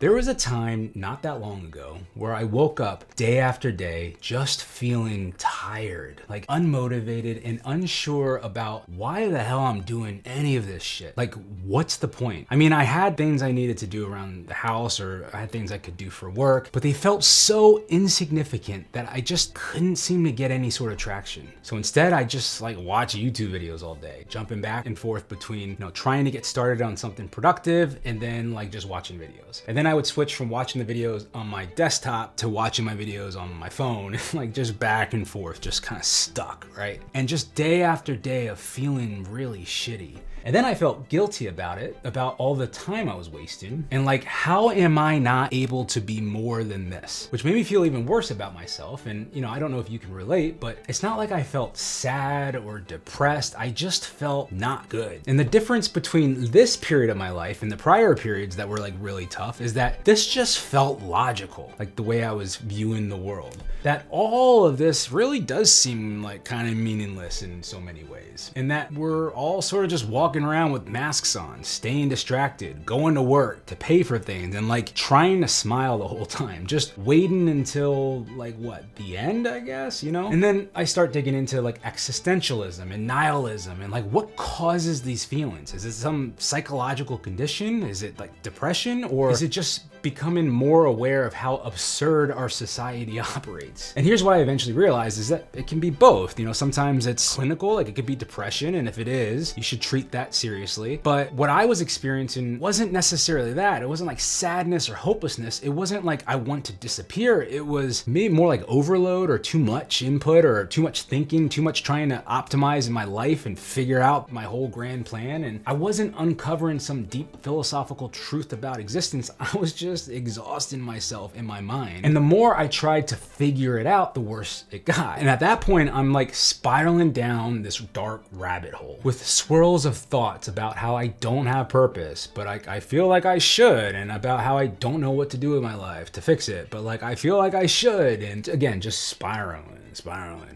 There was a time not that long ago where I woke up day after day just feeling tired, like unmotivated and unsure about why the hell I'm doing any of this shit. Like, what's the point? I mean, I had things I needed to do around the house, or I had things I could do for work, but they felt so insignificant that I just couldn't seem to get any sort of traction. So instead, I just like watch YouTube videos all day, jumping back and forth between, trying to get started on something productive and then like just watching videos. And then I would switch from watching the videos on my desktop to watching my videos on my phone, like just back and forth, just kind of stuck, right? And just day after day of feeling really shitty. And then I felt guilty about it, about all the time I was wasting. And like, how am I not able to be more than this? Which made me feel even worse about myself. And I don't know if you can relate, but it's not like I felt sad or depressed. I just felt not good. And the difference between this period of my life and the prior periods that were like really tough is that this just felt logical, like the way I was viewing the world. That all of this really does seem like kind of meaningless in so many ways. And that we're all sort of just walking around with masks on, staying distracted, going to work to pay for things, and like trying to smile the whole time, just waiting until like the end, I guess, And then I start digging into like existentialism and nihilism and like what causes these feelings. Is it some psychological condition? Is it like depression? Or is it just becoming more aware of how absurd our society operates? And here's what I eventually realized is that it can be both. Sometimes it's clinical, like it could be depression, and if it is, you should treat that seriously. But what I was experiencing wasn't necessarily that. It wasn't like sadness or hopelessness. It wasn't like I want to disappear. It was maybe more like overload or too much input or too much thinking, too much trying to optimize my life and figure out my whole grand plan. And I wasn't uncovering some deep philosophical truth about existence. I was just exhausting myself in my mind. And the more I tried to figure it out, the worse it got. And at that point, I'm like spiraling down this dark rabbit hole with swirls of thoughts about how I don't have purpose, but I feel like I should, and about how I don't know what to do with my life to fix it, but like I feel like I should. And again, just spiraling,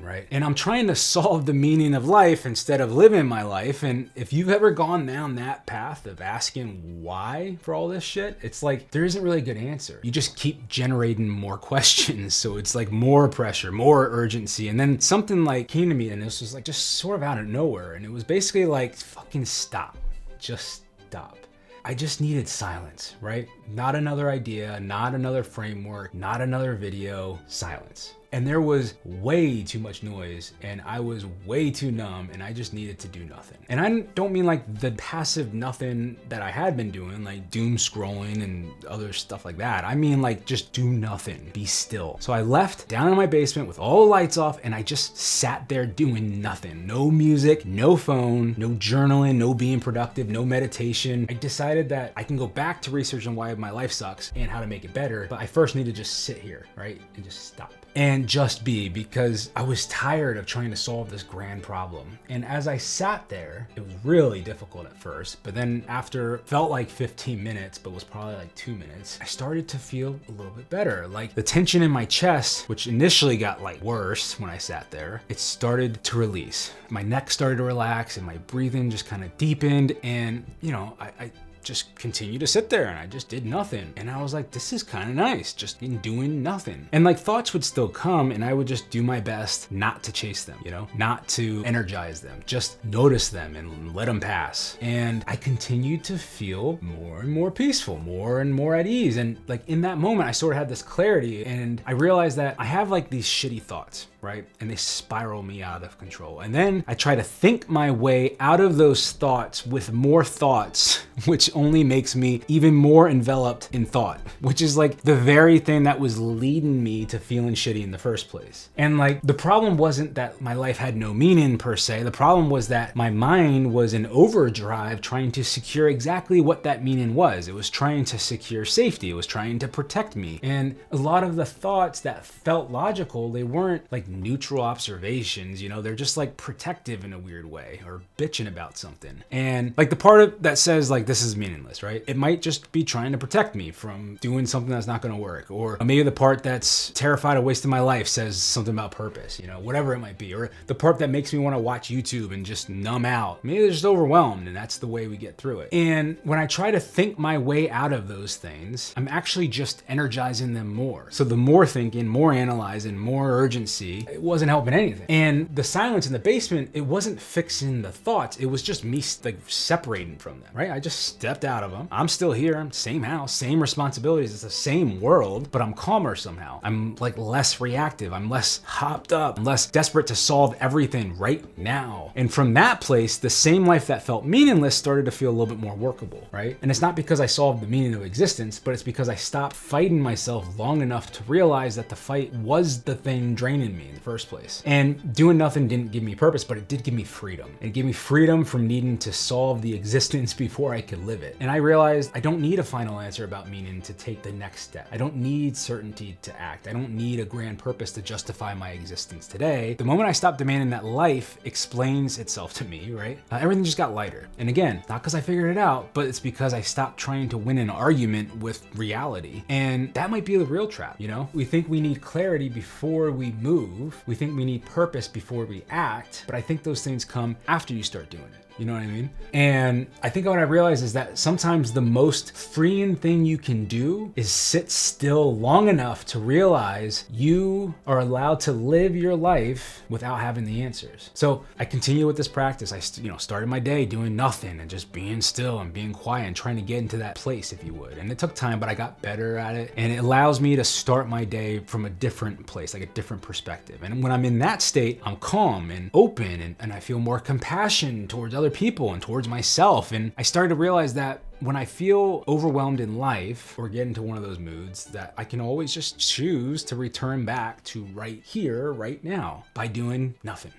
right? And I'm trying to solve the meaning of life instead of living my life. And if you've ever gone down that path of asking why for all this shit, it's like there isn't really a good answer. You just keep generating more questions. So it's like more pressure, more urgency. And then something like came to me, and this was like just sort of out of nowhere. And it was basically like, fucking stop. Just stop. I just needed silence, right? Not another idea, not another framework, not another video, silence. And there was way too much noise, and I was way too numb, and I just needed to do nothing. And I don't mean like the passive nothing that I had been doing, like doom scrolling and other stuff like that. I mean like just do nothing, be still. So I left down in my basement with all the lights off, and I just sat there doing nothing. No music, no phone, no journaling, no being productive, no meditation. I decided that I can go back to researching why my life sucks and how to make it better, but I first need to just sit here, right? And just stop. And just be, because I was tired of trying to solve this grand problem. And as I sat there, it was really difficult at first, but then after felt like 15 minutes, but was probably like 2 minutes, I started to feel a little bit better. Like the tension in my chest, which initially got like worse when I sat there, it started to release. My neck started to relax and my breathing just kind of deepened. And I just continued to sit there, and I just did nothing. And I was like, this is kind of nice, just in doing nothing. And like thoughts would still come, and I would just do my best not to chase them, not to energize them, just notice them and let them pass. And I continued to feel more and more peaceful, more and more at ease. And like in that moment, I sort of had this clarity, and I realized that I have like these shitty thoughts, right? And they spiral me out of control. And then I try to think my way out of those thoughts with more thoughts, which only makes me even more enveloped in thought, which is like the very thing that was leading me to feeling shitty in the first place. And like the problem wasn't that my life had no meaning per se. The problem was that my mind was in overdrive trying to secure exactly what that meaning was. It was trying to secure safety. It was trying to protect me. And a lot of the thoughts that felt logical, they weren't like like neutral observations, you know, they're just like protective in a weird way or bitching about something. And like the part that says like this is meaningless, right? It might just be trying to protect me from doing something that's not going to work. Or maybe the part that's terrified of wasting my life says something about purpose, you know, whatever it might be. Or the part that makes me want to watch YouTube and just numb out. Maybe they're just overwhelmed and that's the way we get through it. And when I try to think my way out of those things, I'm actually just energizing them more. So the more thinking, more analyzing, more urgency, it wasn't helping anything. And the silence in the basement, it wasn't fixing the thoughts. It was just me like separating from them, right? I just stepped out of them. I'm still here, same house, same responsibilities. It's the same world, but I'm calmer somehow. I'm like less reactive. I'm less hopped up. I'm less desperate to solve everything right now. And from that place, the same life that felt meaningless started to feel a little bit more workable, right? And it's not because I solved the meaning of existence, but it's because I stopped fighting myself long enough to realize that the fight was the thing draining me in the first place. And doing nothing didn't give me purpose, but it did give me freedom. It gave me freedom from needing to solve the existence before I could live it. And I realized I don't need a final answer about meaning to take the next step. I don't need certainty to act. I don't need a grand purpose to justify my existence today. The moment I stopped demanding that life explains itself to me, right? Everything just got lighter. And again, not because I figured it out, but it's because I stopped trying to win an argument with reality. And that might be the real trap, you know? We think we need clarity before we move. We think we need purpose before we act, but I think those things come after you start doing it. You know what I mean? And I think what I realized is that sometimes the most freeing thing you can do is sit still long enough to realize you are allowed to live your life without having the answers. So I continue with this practice. I started my day doing nothing and just being still and being quiet and trying to get into that place, if you would. And it took time, but I got better at it. And it allows me to start my day from a different place, like a different perspective. And when I'm in that state, I'm calm and open and I feel more compassion towards other people and towards myself. And I started to realize that when I feel overwhelmed in life or get into one of those moods, that I can always just choose to return back to right here, right now by doing nothing.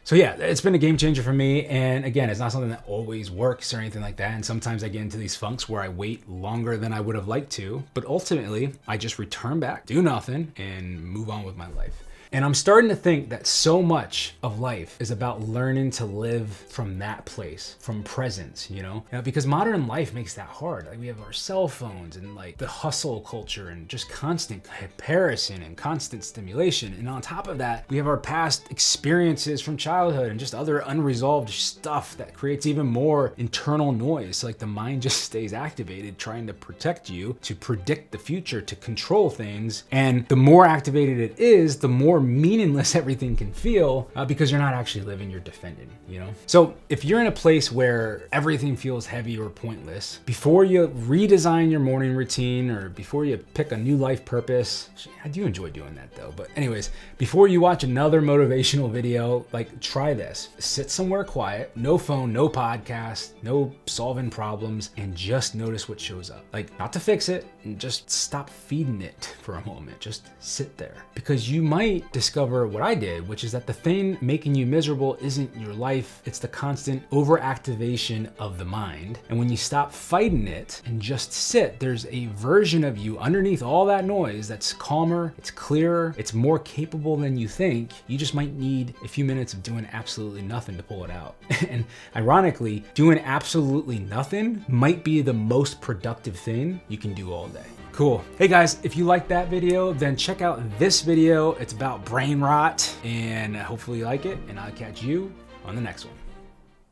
So yeah, it's been a game changer for me. And again, it's not something that always works or anything like that. And sometimes I get into these funks where I wait longer than I would have liked to, but ultimately I just return back, do nothing and move on with my life. And I'm starting to think that so much of life is about learning to live from that place, from presence, you know? Because modern life makes that hard. Like we have our cell phones and like the hustle culture and just constant comparison and constant stimulation. And on top of that, we have our past experiences from childhood and just other unresolved stuff that creates even more internal noise. So like the mind just stays activated, trying to protect you, to predict the future, to control things. And the more activated it is, the more meaningless everything can feel because you're not actually living, you're defending, you know? So if you're in a place where everything feels heavy or pointless, before you redesign your morning routine or before you pick a new life purpose, I do enjoy doing that though, but anyways, before you watch another motivational video, like try this. Sit somewhere quiet, no phone, no podcast, no solving problems, and just notice what shows up. Like not to fix it, and just stop feeding it for a moment. Just sit there because you might discover what I did, which is that the thing making you miserable isn't your life, it's the constant overactivation of the mind. And when you stop fighting it and just sit, there's a version of you underneath all that noise that's calmer, it's clearer, it's more capable than you think. You just might need a few minutes of doing absolutely nothing to pull it out. And ironically, doing absolutely nothing might be the most productive thing you can do all day. Cool. Hey guys, if you liked that video, then check out this video. It's about brain rot and hopefully you like it, and I'll catch you on the next one.